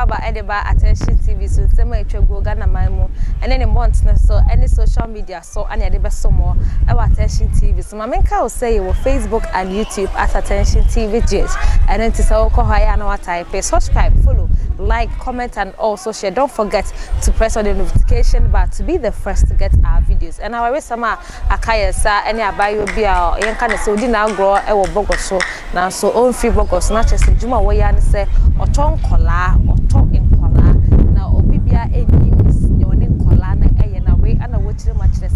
kwaba edeba attention TV so sema etwego Ghana manmu ene ne month no so any social media so ane edeba so mo e attention TV so mamenka o say wo Facebook and YouTube at attention Tvgh and then to say ko haya na type subscribe follow like comment and also share. Don't forget to press on the notification bar to be the first to get our videos. And our sama akaya sa any abayo bia yenka ne so di na agro e wo Bogoso na so on free Bogoso na chese juma wo ya ne se oton kola oto enkola na obi bia enyim ne oni nkola na eye na we ana wo chire ma chire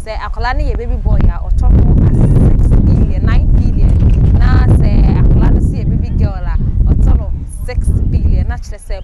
se akola ne ye baby boy ya oto mo 6 billion 9 billion na se akola ne se baby girl la oto no 6 billion na chire se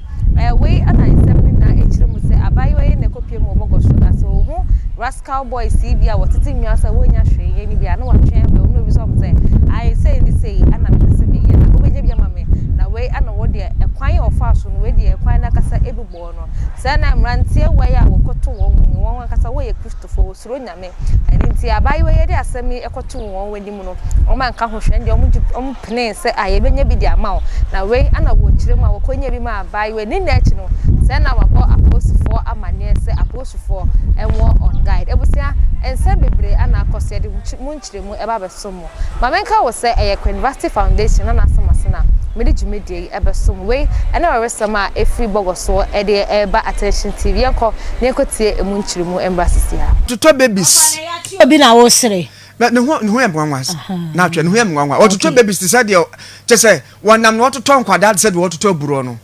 we ana isem na echire mu se abayo ye ne kopie mu Bogoso na so ho rascal boy si bia wotete nwa sa wonya hwe ni bia na watwen be no bi so say I say this say ana me se me ye na obeje bia ma me na we ana wo de ekwan ofa so no we de ekwan na kasa ebubo no se na mrantie we ya wokoto won kasa we ye Christopher suro nyame enti abayo ye de asemi ekoto won wani mu no o man ka ho hwe ndi o pene se aye benya bi de ama na we ana wo kire mu akonya bi ma abayo ni na echi no se na wako apostle amane se apostle enwo on guide ebusia ense bebre ana akose de munchire mu eba besomo mamenka wo se eye University Foundation na asamasena mede jumedie ebesom we ana waresama efi Bogoso ede eba attention TV enko ne kotie emunchire mu embassy ha toto babies obi na wo sere na ne ho emwanwas na atwe ne ho emwanwa o toto babies ti said ye chese wonam no toto nkwada said wo toto buro no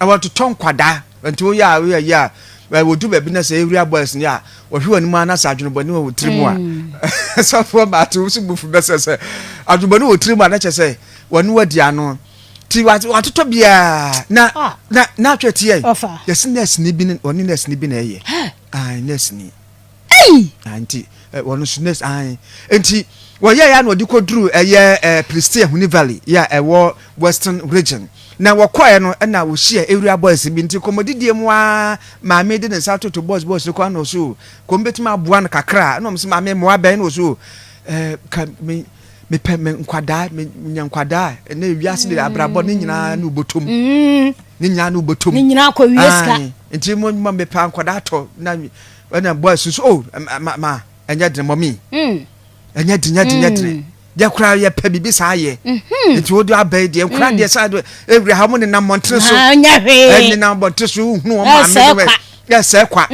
I toto nkwada enti wo ya we do baby na say area boys ni a wo hwe wani ma na sa adwene boni wo trimu a so for ma to so bufu be say adwene boni wo trimu a na che say wani wadi ano ti watoto bia na atweti ye yes nurse ni bi woni nurse ni bi na ye nurse ni anti wonu nurse enti wo ye ya na odi koduru eye Prestige Huni Valley ya ewo Western region na wakoye no na wo hia area boys bi nti komodidie mu a maame de ne sato to boys ko na so kombetima aboa na kakra na omse maame mo aben no so ka me pe me nkwada me nyankwada na wiase de abrabo ne nyina na ubotom ne nyina na ubotom ne nyina ko wieska nti mo me pa nkwada to na boys so ma enya de momi enya de ya kura ya pa bibi sa ye nti wodu abai de kura de sa do every ha mo ne na montre so eni na montre so hu o ma me ya se kwa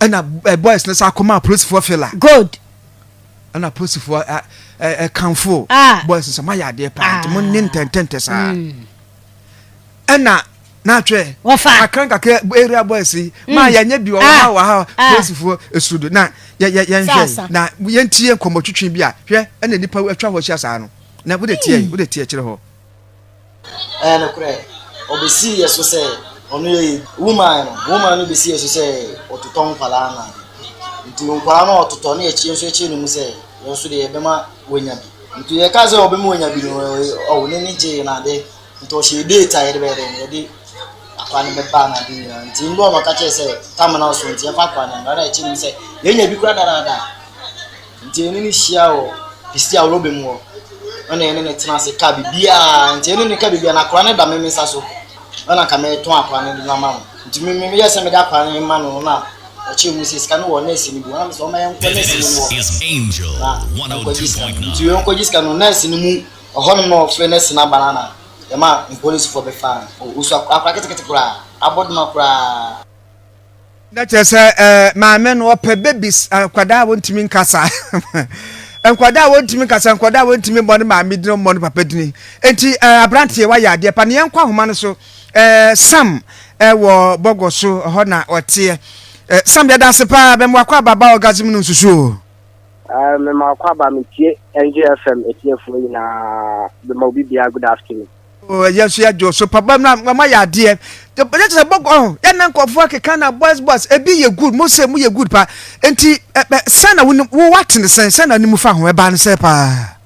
ana boys na sa koma police for filler good ana police for kanfo boys so ma ya de pa mo ne ntentente sa ana na twe akanka ke area boys ma ya nya bi o ha police for esudo na ya na yentie komotwetwe bi a hwe na nipa atwa ho hia saa no na wo de tie kire ho na kure obesi yeso se onu ye woman no besi yeso se ototon kwala na nti nkwala no ototon na echi enso echi no mu se yeso de ebema wonya bi nti ye ka ze obema wonya bi no o ne ni je na de nti o she data ye de akwani be ba na di nti ndo maka che se tamana so nti fa akwani na echi ni se yenya bi kura da nti ni hia o bisi a robe mu ona ene ne tena se ka bibia nti ene ne ka bibia na kura ne da meme sa so ona ka me ton akwani di na ma nti me yese me da akwani ma no na o che mu se ska no wo na esi ni bu na so ma yen ko na esi ni wo is angel 102.9 nti yon ko jiska no na esi ni mu ohono no fe na esi na banana e ma police for be fan o so akwa kete kura abodma kura na chese maame no pe babies kwada wontimi nkasa enkwada wontimi nkasa enkwada wontimi bone maame dino mo no papa dini enti abrantie wa ya de pa ne yankwa homa no so sam wo Bogoso ho na ote sam de dance pa be mo akwa baba orgasm no nsusu me ma akwa ba metie NGFM etiefo na be ma obi bia good afternoon. Oh yes ya jo so papa ma ya de the just Bogo ya na nkofo akeka na boys ebi ye good mo say mo ye good pa enti sana wo what ne sana ni mu fa ho e ba ne se pa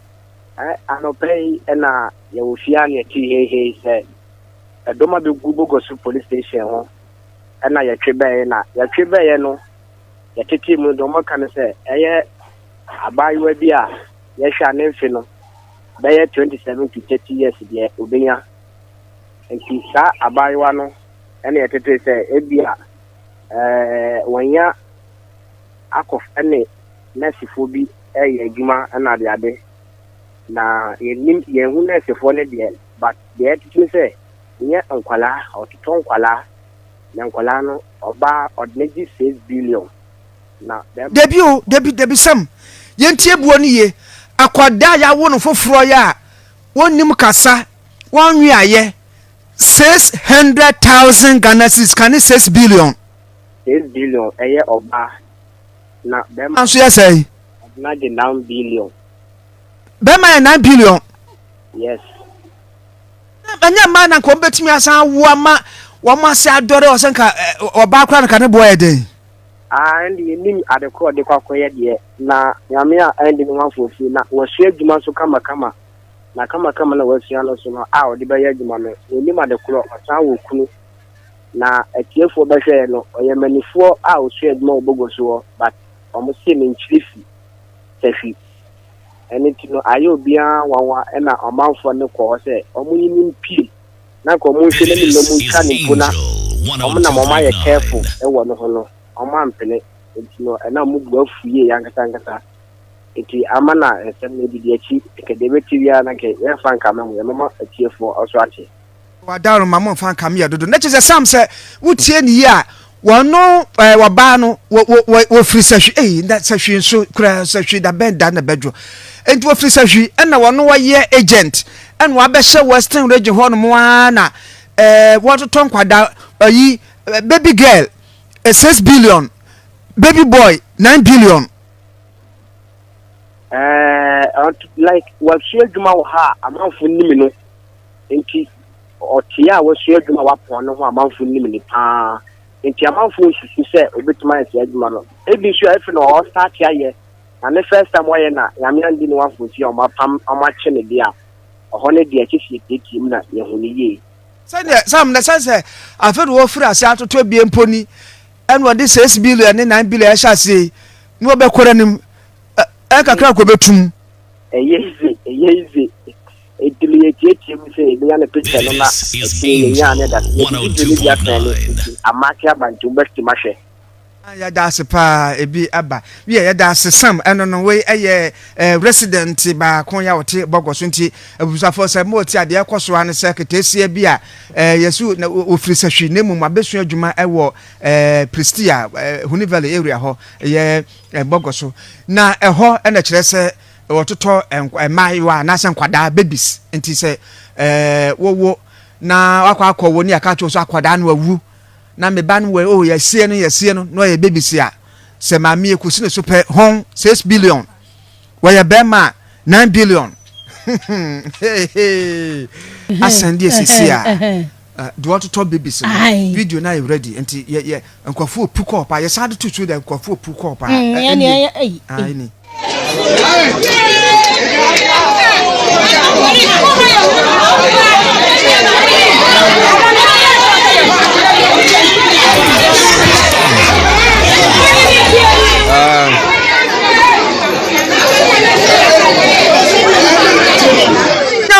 anopei na ye wo fia ne ti he say edoma be gu Bogoso police station ho na ye twebe no ye tete mu do mo kan say eye abayiwa bi a ye hwa ne mfi no be 27 to 30 years de obenya nti saa abayewa no ene yetete sɛ ebia wanya akof ene nurse bi ɛyɛ adwuma na de ade na yehu nurse fo ne de but de yetete sɛ nye nkwala ototo nkwala na nkwala no oba ordinary 6 billion na debi sam yentie buo ne ye akwada ya wo no foforo ya wonnim kasa wonwe aye 600,000 Ghana cedis kan 6 billion eye oba na bema anso ya say na de 9 billion bema 9 billion yes anya ma na ko betimi asan wo ama se adore o senka oba kra na kan bo ye den and nim adekọ de kwakoye de na nyame a endi no afofi na wo hye adwuma so kama na kama na wasua no so no a odi be ye adwuma no nim adekọ asan wo kunu na atiefo be hwe no oyemanifo a wo hye adwuma Bogoso but omo se ne nchirifi tafi eni no aye obia wanwa na omanfo ne ko se omo nim pi na ko mo hwe ne mu nka ne pona omo na mo ma ye careful e wo no ho no ọma mpene ntino na mugbo afuye yankata enti amana esem bidi achi kedebe tiwia na ke ya fanka mamu ya mama atiefo oso ate wadaro mama fanka me dodo na chese sam se wutie ni ya wono waba no wo free sahwi na sahwi nso kura sahwi da benda na bedro enti wo free sahwi na wono wo ye agent en wa be hye western region ho no mo ana what ton kwada yi baby girl 6 billion, baby boy 9 billion. Like what she duma ha amanfo nimi no enti otia wo she duma wa pon no amanfo nimi ni pa enti amanfo susu se obetuma ese duma no ebi so efe no all start here na first time wo ye na yame andi no wafo ti o ma pam amache ne dia oho ne dia chifi team na ye honi ye sam na say afa do wo fura ase atoto bie mponi and what this 6 billion and 9 billion shall say no be koranim kakra ko betum easy etilieti mi say be na picture no na nya ne that amakia bantu best mashe ya das pa ebi aba we ya das sam eno no we resident ba kon ya wote Bogoso nti abusafo say mo ti ade ekoso an secretary bi a yesu na ofiri sahwi nemu mabesu adwuma ewo Prestia Huni Valley area ho ye Bogoso na eho na kire se wototo emaiwa na se nkwada babies nti se wo na akwa wo ni aka cho so akwada na wawu na me ban we yesie no no ye babies a se ma me ekusi ne so pe hon 6 billion we ye bema 9 billion asandi esisia do want to talk babies video na ready enti ye nkofo puko pa ye sad to the nkofo puko pa ni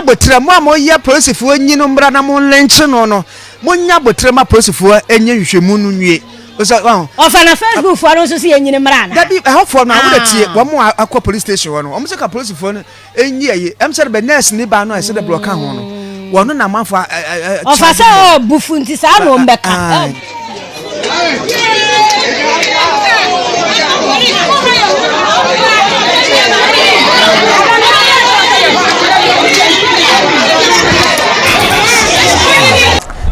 botre mo amoye polisifu enyi no mbra na mo lenche no monya botre ma polisifu enye hwehwemu no nwie ofa na Facebook fo no so se enyi mbra na dabi ehofo na wo tie wo mo akwa police station no o se ka polisifu no enyi aye em se be nurse ni ba no se de block ho no wo no na manfo ofa se bufu nti sa no mbeka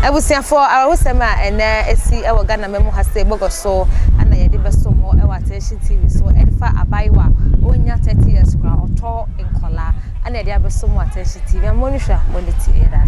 Ebusiafo awosema ene esi ewo Ghana memu hase Bogoso ana yede besomo ewa Attention TV so edifa abaiwa onya 30 years kra oto enkola ana yede abesomo Attention TV amonihwa moniti era